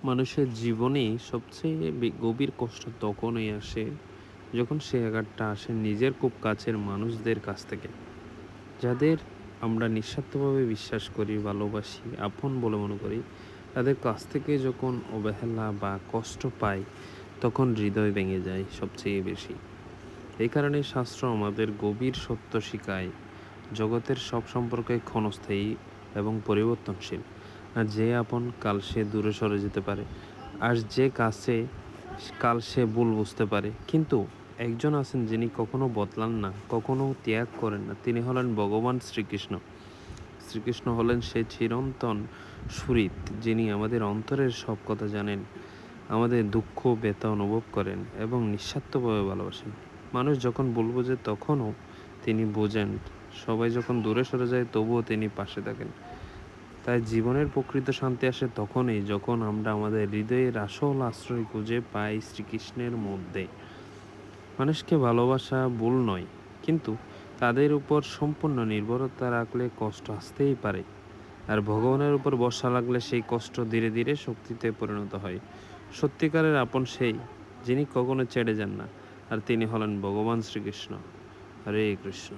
মানুষের জীবনে সবচেয়ে গভীর কষ্ট তখনই আসে যখন সে আঘাতটা আসে নিজের খুব কাছের মানুষদের কাছ থেকে, যাদের আমরা নিঃস্বার্থভাবে বিশ্বাস করি, ভালোবাসি, আপন বলে মনে করি। তাদের কাছ থেকে যখন অবহেলা বা কষ্ট পাই, তখন হৃদয় ভেঙে যায় সবচেয়ে বেশি। এই কারণে শাস্ত্র আমাদের গভীর সত্য শিখায়, জগতের সব সম্পর্কে ক্ষণস্থায়ী এবং পরিবর্তনশীল। আর যে আপন কাল সে দূরে সরে যেতে পারে, আর যে কাছে কাল সে ভুল বুঝতে পারে। কিন্তু একজন আছেন যিনি কখনো বদলান না, কখনো ত্যাগ করেন না। তিনি হলেন ভগবান শ্রীকৃষ্ণ। শ্রীকৃষ্ণ হলেন সেই চিরন্তন সুরিত, যিনি আমাদের অন্তরের সব কথা জানেন, আমাদের দুঃখ ব্যথা অনুভব করেন এবং নিঃস্বার্থভাবে ভালোবাসেন। মানুষ যখন ভুল বোঝে তখনও তিনি বোঝেন, সবাই যখন দূরে সরে যায় তবুও তিনি পাশে থাকেন। তাই জীবনের প্রকৃত শান্তি আসে তখনই যখন আমরা আমাদের হৃদয়ের আসল আশ্রয় খুঁজে পাই শ্রীকৃষ্ণের মধ্যে। মানুষকে ভালোবাসা ভুল নয়, কিন্তু তাদের উপর সম্পূর্ণ নির্ভরতা রাখলে কষ্ট আসতেই পারে। আর ভগবানের উপর ভরসা লাগলে সেই কষ্ট ধীরে ধীরে শক্তিতে পরিণত হয়। সত্যিকারের আপন সেই, যিনি কখনো ছেড়ে যান না, আর তিনি হলেন ভগবান শ্রীকৃষ্ণ। হরে কৃষ্ণ।